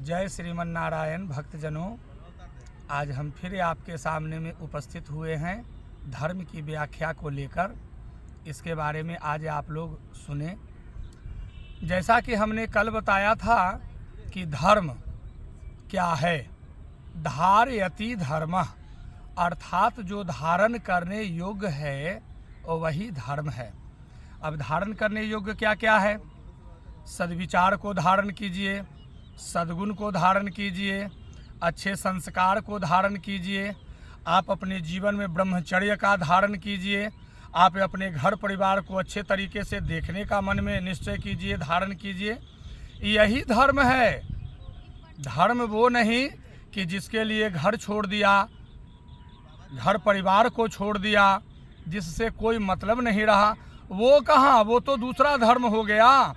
जय श्रीमन नारायण भक्तजनों, आज हम फिर आपके सामने में उपस्थित हुए हैं धर्म की व्याख्या को लेकर। इसके बारे में आज आप लोग सुने। जैसा कि हमने कल बताया था कि धर्म क्या है। धारयति धर्मः, अर्थात जो धारण करने योग्य है वही धर्म है। अब धारण करने योग्य क्या क्या है? सद्विचार को धारण कीजिए, सद्गुण को धारण कीजिए, अच्छे संस्कार को धारण कीजिए, आप अपने जीवन में ब्रह्मचर्य का धारण कीजिए, आप अपने घर परिवार को अच्छे तरीके से देखने का मन में निश्चय कीजिए, धारण कीजिए। यही धर्म है। धर्म वो नहीं कि जिसके लिए घर छोड़ दिया, घर परिवार को छोड़ दिया, जिससे कोई मतलब नहीं रहा, वो कहाँ, वो तो दूसरा धर्म हो गया।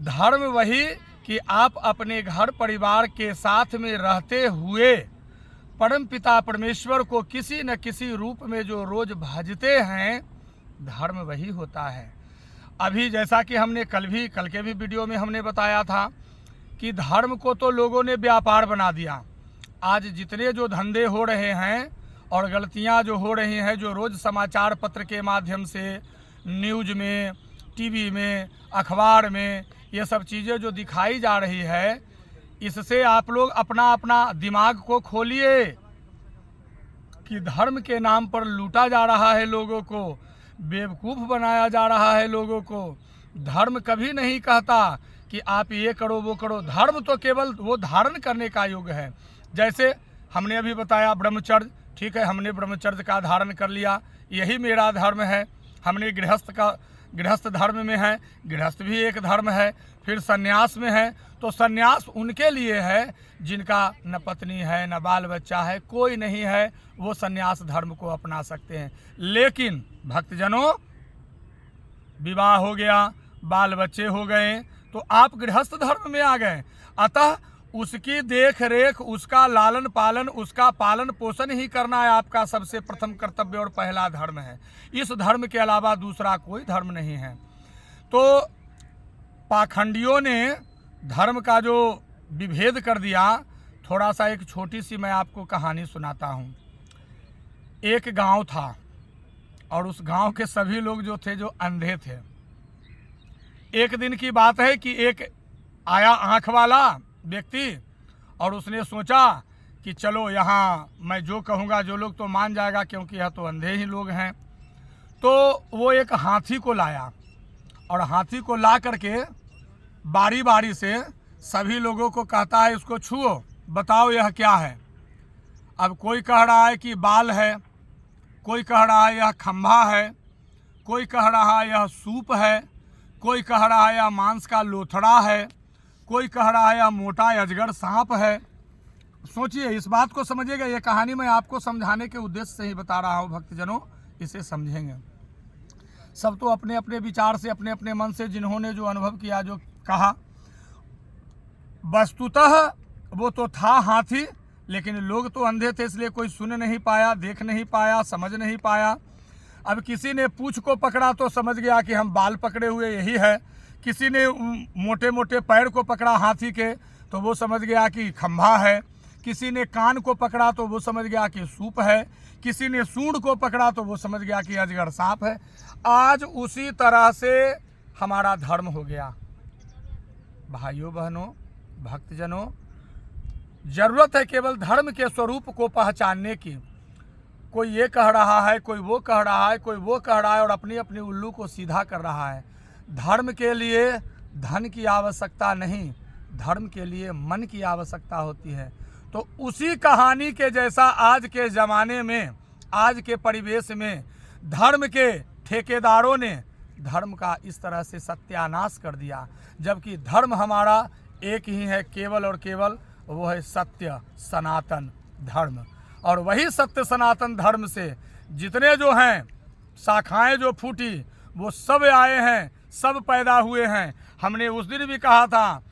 धर्म वही कि आप अपने घर परिवार के साथ में रहते हुए परम पिता परमेश्वर को किसी न किसी रूप में जो रोज भजते हैं, धर्म वही होता है। अभी जैसा कि हमने कल के भी वीडियो में हमने बताया था कि धर्म को तो लोगों ने व्यापार बना दिया। आज जितने जो धंधे हो रहे हैं और गलतियां जो हो रही हैं, जो रोज़ समाचार पत्र के माध्यम से, न्यूज में, टीवी में, अखबार में ये सब चीज़ें जो दिखाई जा रही है, इससे आप लोग अपना अपना दिमाग को खोलिए कि धर्म के नाम पर लूटा जा रहा है, लोगों को बेवकूफ़ बनाया जा रहा है। लोगों को धर्म कभी नहीं कहता कि आप ये करो वो करो। धर्म तो केवल वो धारण करने का योग्य है। जैसे हमने अभी बताया ब्रह्मचर्य, ठीक है, हमने ब्रह्मचर्य का धारण कर लिया, यही मेरा धर्म है। हमने गृहस्थ धर्म में है, गृहस्थ भी एक धर्म है। फिर सन्यास में है, तो सन्यास उनके लिए है जिनका न पत्नी है न बाल बच्चा है, कोई नहीं है, वो सन्यास धर्म को अपना सकते हैं। लेकिन भक्तजनों, विवाह हो गया, बाल बच्चे हो गए, तो आप गृहस्थ धर्म में आ गए। अतः उसकी देख रेख, उसका लालन पालन, उसका पालन पोषण ही करना है आपका सबसे प्रथम कर्तव्य और पहला धर्म है। इस धर्म के अलावा दूसरा कोई धर्म नहीं है। तो पाखंडियों ने धर्म का जो विभेद कर दिया, थोड़ा सा एक छोटी सी मैं आपको कहानी सुनाता हूँ। एक गांव था और उस गांव के सभी लोग जो थे जो अंधे थे। एक दिन की बात है कि एक आया आँख वाला व्यक्ति और उसने सोचा कि चलो यहाँ मैं जो कहूँगा जो लोग तो मान जाएगा, क्योंकि यह तो अंधे ही लोग हैं। तो वो एक हाथी को लाया और हाथी को ला करके बारी बारी से सभी लोगों को कहता है, इसको छुओ, बताओ यह क्या है। अब कोई कह रहा है कि बाल है, कोई कह रहा है यह खंभा है, कोई कह रहा है यह सूप है, कोई कह रहा है यह मांस का लोथड़ा है, कोई कह रहा है यह मोटा अजगर सांप है। सोचिए, इस बात को समझिएगा। ये कहानी मैं आपको समझाने के उद्देश्य से ही बता रहा हूँ भक्तजनों, इसे समझेंगे। सब तो अपने अपने विचार से, अपने अपने मन से, जिन्होंने जो अनुभव किया, जो कहा, वस्तुतः वो तो था हाथी, लेकिन लोग तो अंधे थे, इसलिए कोई सुन नहीं पाया, देख नहीं पाया, समझ नहीं पाया। अब किसी ने पूंछ को पकड़ा तो समझ गया कि हम बाल पकड़े हुए यही है। किसी ने मोटे मोटे पैर को पकड़ा हाथी के तो वो समझ गया कि खंभा है। किसी ने कान को पकड़ा तो वो समझ गया कि सूप है। किसी ने सूंड को पकड़ा तो वो समझ गया कि अजगर सांप है। आज उसी तरह से हमारा धर्म हो गया। भाइयों बहनों, भक्तजनों, जरूरत है केवल धर्म के स्वरूप को पहचानने की। कोई ये कह रहा है, कोई वो कह रहा है, कोई वो कह रहा है और अपनी अपनी उल्लू को सीधा कर रहा है। धर्म के लिए धन की आवश्यकता नहीं, धर्म के लिए मन की आवश्यकता होती है। तो उसी कहानी के जैसा आज के ज़माने में, आज के परिवेश में धर्म के ठेकेदारों ने धर्म का इस तरह से सत्यानाश कर दिया। जबकि धर्म हमारा एक ही है, केवल और केवल, वो है सत्य सनातन धर्म। और वही सत्य सनातन धर्म से जितने जो हैं शाखाएं जो फूटी, वो सब आए हैं, सब पैदा हुए हैं। हमने उस दिन भी कहा था,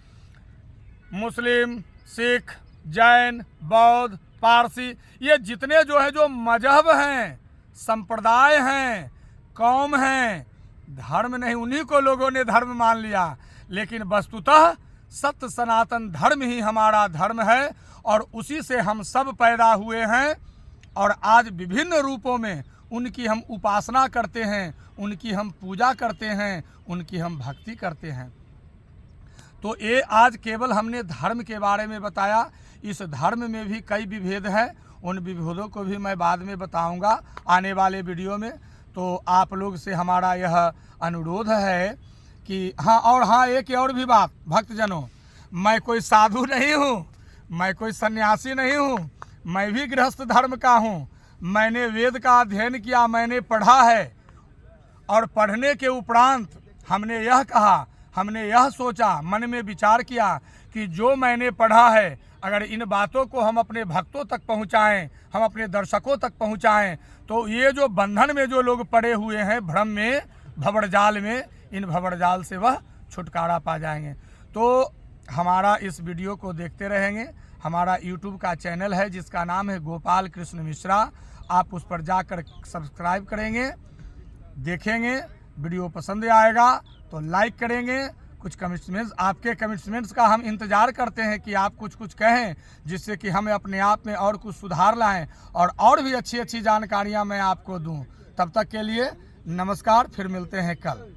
मुस्लिम, सिख, जैन, बौद्ध, पारसी, ये जितने जो है जो मजहब हैं, संप्रदाय हैं, कौम हैं, धर्म नहीं, उन्हीं को लोगों ने धर्म मान लिया। लेकिन वस्तुतः सत्य सनातन धर्म ही हमारा धर्म है और उसी से हम सब पैदा हुए हैं और आज विभिन्न रूपों में उनकी हम उपासना करते हैं, उनकी हम पूजा करते हैं, उनकी हम भक्ति करते हैं। तो ये आज केवल हमने धर्म के बारे में बताया। इस धर्म में भी कई विभेद हैं, उन विभेदों को भी मैं बाद में बताऊंगा आने वाले वीडियो में। तो आप लोग से हमारा यह अनुरोध है कि हाँ एक और भी बात भक्तजनों, मैं कोई साधु नहीं हूँ, मैं कोई सन्यासी नहीं हूँ, मैं भी गृहस्थ धर्म का हूँ। मैंने वेद का अध्ययन किया, मैंने पढ़ा है और पढ़ने के उपरांत हमने यह कहा, हमने यह सोचा, मन में विचार किया कि जो मैंने पढ़ा है अगर इन बातों को हम अपने भक्तों तक पहुँचाएँ, हम अपने दर्शकों तक पहुँचाएँ, तो ये जो बंधन में जो लोग पड़े हुए हैं भ्रम में, भंवरजाल में, इन भंवरजाल से वह छुटकारा पा जाएंगे। तो हमारा इस वीडियो को देखते रहेंगे। हमारा YouTube का चैनल है जिसका नाम है गोपाल कृष्ण मिश्रा। आप उस पर जाकर सब्सक्राइब करेंगे, देखेंगे, वीडियो पसंद आएगा तो लाइक करेंगे। कुछ कमिटमेंट्स, आपके कमिटमेंट्स का हम इंतज़ार करते हैं कि आप कुछ कहें जिससे कि हमें अपने आप में और कुछ सुधार लाएं और भी अच्छी जानकारियां मैं आपको दूं। तब तक के लिए नमस्कार, फिर मिलते हैं कल।